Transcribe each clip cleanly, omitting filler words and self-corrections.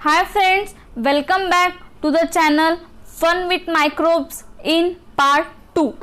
Hi friends, welcome back to the channel Fun with Microbes in part 2.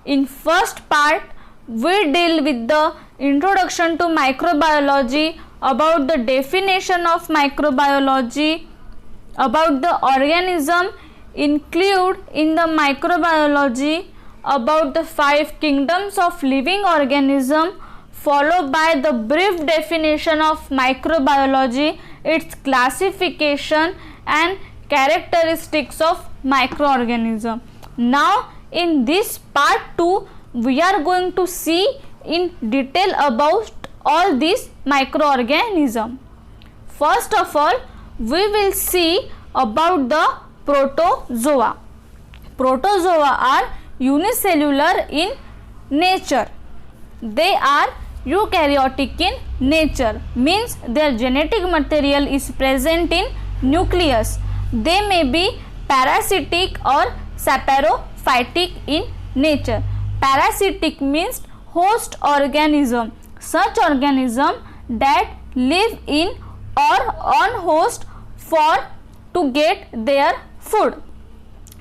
In first part, we deal with the introduction to microbiology, about the definition of microbiology, about the organism included in the microbiology, about the 5 kingdoms of living organism, followed by the brief definition of microbiology, its classification and characteristics of microorganism. Now in this part 2 we are going to see in detail about all these microorganism. First of all, we will see about the protozoa. Protozoa are unicellular in nature. They are eukaryotic in nature, means their genetic material is present in nucleus. They may be parasitic or saprophytic in nature. Parasitic means host organism, such organism that live in or on host for to get their food.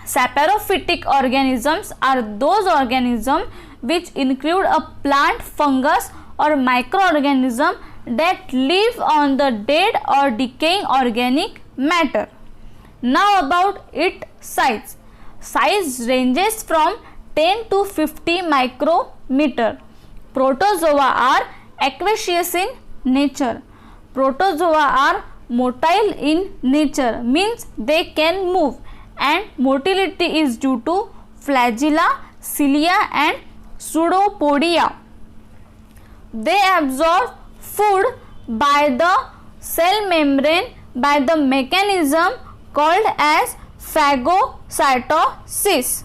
Saprophytic organisms are those organisms which include a plant, fungus or microorganism that live on the dead or decaying organic matter. Now about its size. Size ranges from 10 to 50 micrometer. Protozoa are aquaceous in nature. Protozoa are motile in nature, means they can move, and motility is due to flagella, cilia and pseudopodia. They absorb food by the cell membrane by the mechanism called as phagocytosis.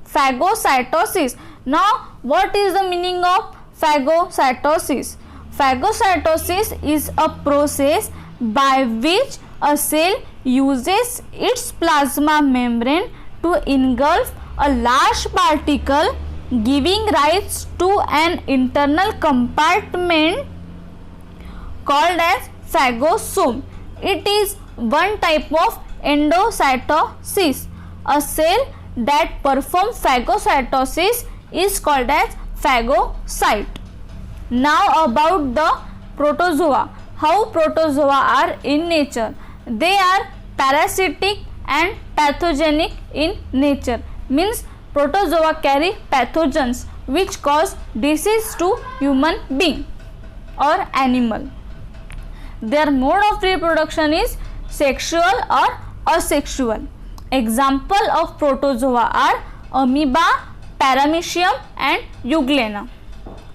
Phagocytosis. Now what is the meaning of phagocytosis? Phagocytosis is a process by which a cell uses its plasma membrane to engulf a large particle, giving rise to an internal compartment called as phagosome. It is one type of endocytosis. A cell that performs phagocytosis is called as phagocyte. Now about the protozoa. How protozoa are in nature? They are parasitic and pathogenic in nature, means protozoa carry pathogens which cause disease to human being or animal. Their mode of reproduction is sexual or asexual. Example of protozoa are amoeba, paramecium and euglena.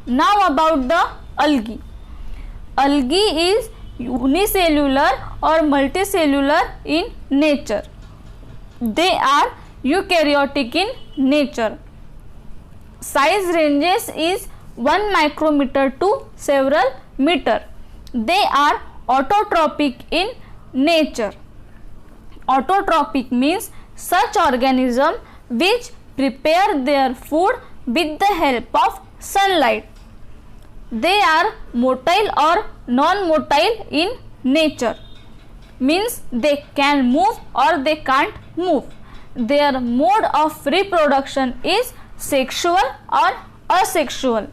Now about the algae. Algae is unicellular or multicellular in nature. They are eukaryotic in nature. Size ranges is 1 micrometer to several meter. They are autotrophic in nature. Autotrophic means such organism which prepare their food with the help of sunlight. They are motile or non-motile in nature, means they can move or they can't move. Their mode of reproduction is sexual or asexual.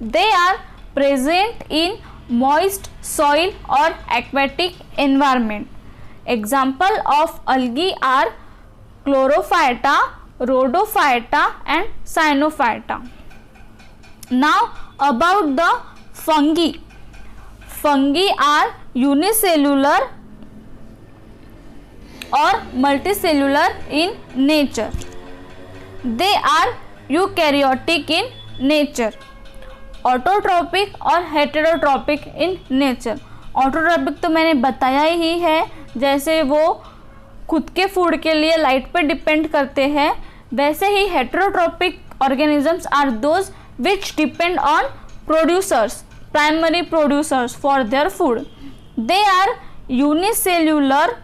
They are present in moist soil or aquatic environment. Example of algae are chlorophyta, rhodophyta and cyanophyta. Now about the fungi. Fungi are unicellular or multicellular in nature. They are eukaryotic in nature. Autotrophic और heterotrophic in nature. Autotrophic तो मैंने बताया ही है, जैसे वो खुद के food के लिए लाइट पर डिपेंड करते हैं, वैसे ही heterotrophic organisms are those which depend on producers, primary producers for their food. They are unicellular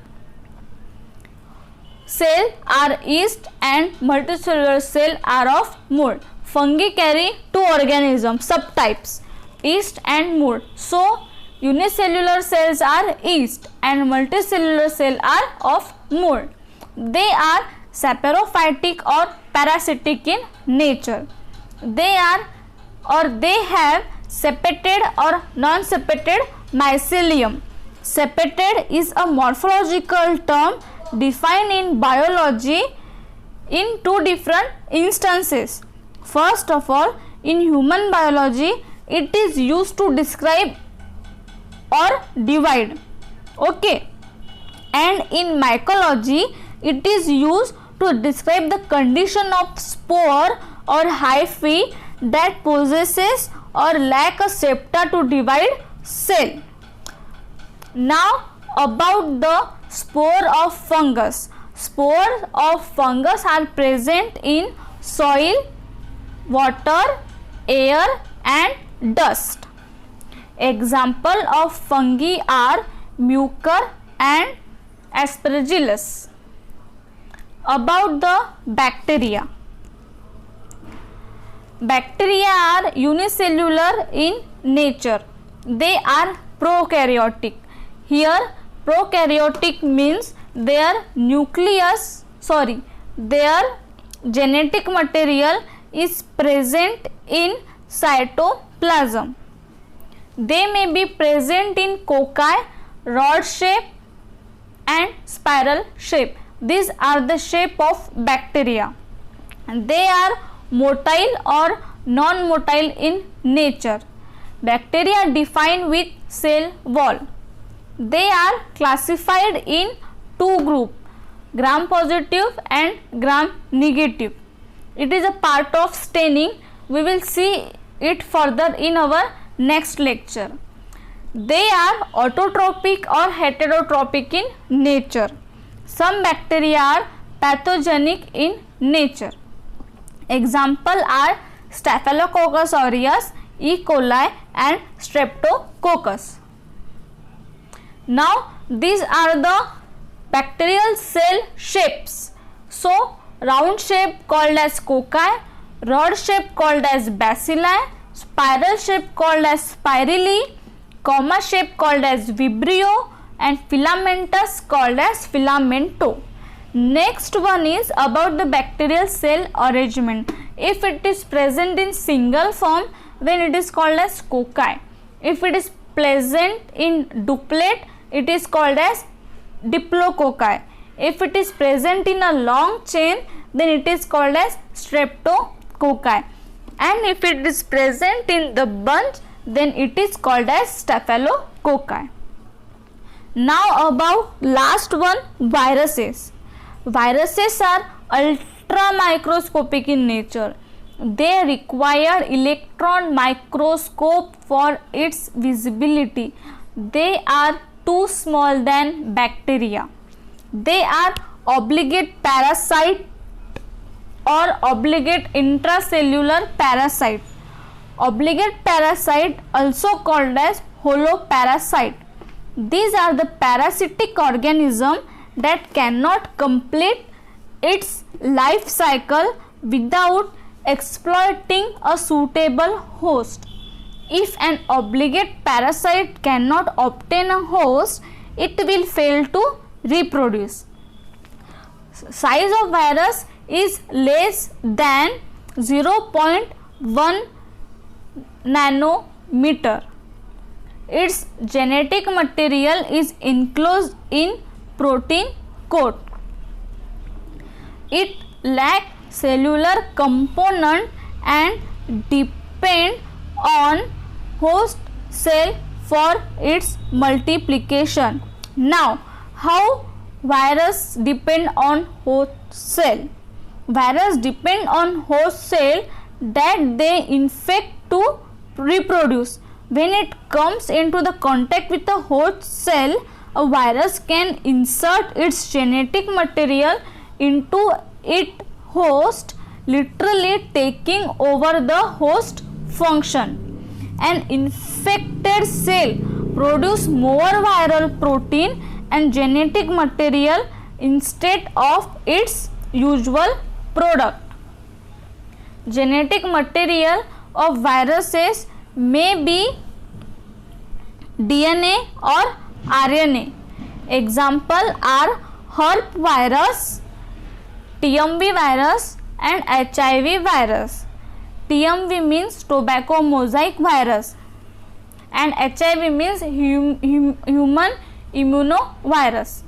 cell are yeast and multicellular cell are of mold. Fungi carry 2 organisms subtypes, yeast and mold. So unicellular cells are yeast and multicellular cell are of mold. They are saprophytic or parasitic in nature. They have separated or non-separated mycelium. Separated is a morphological term defined in biology in two different instances. First of all, in human biology, it is used to describe or divide. Okay. And in mycology, it is used to describe the condition of spore or hyphae that possesses or lack a septa to divide cell. Now about the spore of fungus. Spores of fungus are present in soil, water, air and dust. Example of fungi are mucor and aspergillus. About the bacteria. Bacteria are unicellular in nature. They are prokaryotic. Here prokaryotic means their genetic material is present in cytoplasm. They may be present in cocci, rod shape and spiral shape. These are the shape of bacteria. They are motile or non-motile in nature. Bacteria defined with cell wall. They are classified in two groups, gram positive and gram negative. It is a part of staining. We will see it further in our next lecture. They are autotrophic or heterotrophic in nature. Some bacteria are pathogenic in nature. Example are Staphylococcus aureus, E. coli and Streptococcus. Now these are the bacterial cell shapes. So round shape called as cocci, rod shape called as bacilli, spiral shape called as spirally, comma shape called as vibrio and filamentous called as filamento. Next one is about the bacterial cell arrangement. If it is present in single form, then it is called as cocci. If it is present in duplet, it is called as diplococci. If it is present in a long chain, then it is called as streptococci. And if it is present in the bunch, then it is called as staphylococci. Now about last one, viruses. Viruses are ultra microscopic in nature. They require electron microscope for its visibility. They are too small than bacteria. They are obligate parasite or obligate intracellular parasite. Obligate parasite also called as holoparasite. These are the parasitic organism that cannot complete its life cycle without exploiting a suitable host. If an obligate parasite cannot obtain a host, it will fail to reproduce. Size of virus is less than 0.1 nanometer. Its genetic material is enclosed in protein coat. It lacks cellular component and depend on host cell for its multiplication. Now, how virus depend on host cell? Virus depend on host cell that they infect to reproduce. When it comes into the contact with the host cell, a virus can insert its genetic material into its host, literally taking over the host function. An infected cell produces more viral protein and genetic material instead of its usual product. Genetic material of viruses may be DNA or RNA. Example are herp virus, TMV virus and HIV virus. TMV means tobacco mosaic virus and HIV means human immunovirus.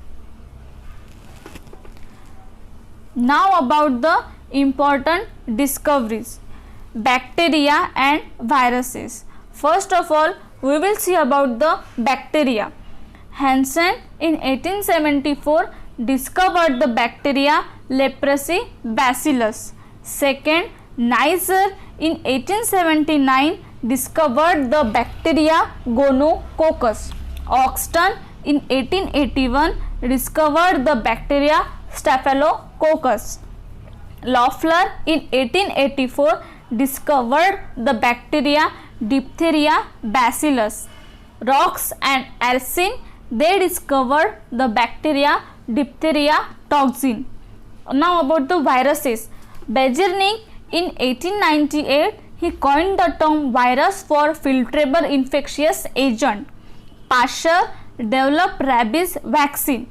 Now about the important discoveries, bacteria and viruses. First of all, we will see about the bacteria. Hansen in 1874 discovered the bacteria leprosy bacillus. Second, Neisser in 1879 discovered the bacteria gonococcus. Oxton in 1881 discovered the bacteria staphylococcus. Loeffler in 1884 discovered the bacteria diphtheria bacillus. Rox and Yersin, they discovered the bacteria diphtheria toxin. Now about the viruses. Beijerinck in 1898 he coined the term virus for filtrable infectious agent. Pasteur developed rabies vaccine.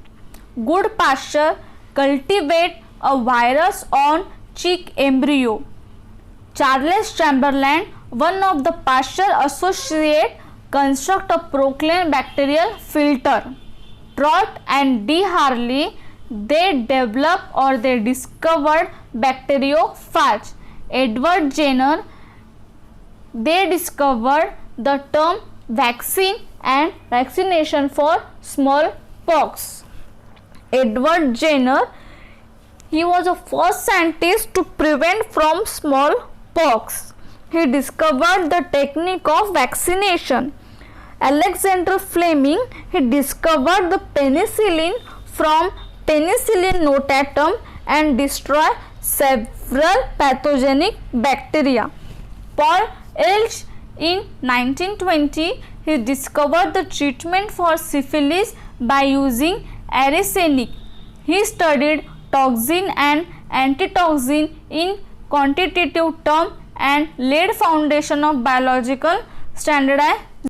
Goodpasture cultivate a virus on chick embryo. Charles Chamberlain, one of the Pasteur associate, construct a Proclaim bacterial filter. Trott and D. Harley, they developed or they discovered bacteriophage. Edward Jenner, they discovered the term vaccine and vaccination for smallpox. Edward Jenner, he was the first scientist to prevent from smallpox. He discovered the technique of vaccination. Alexander Fleming, he discovered the penicillin from Penicillium notatum and destroyed several pathogenic bacteria. Paul Ehrlich in 1920, he discovered the treatment for syphilis by using arsenic. He studied toxin and antitoxin in quantitative term and laid foundation of biological standardization.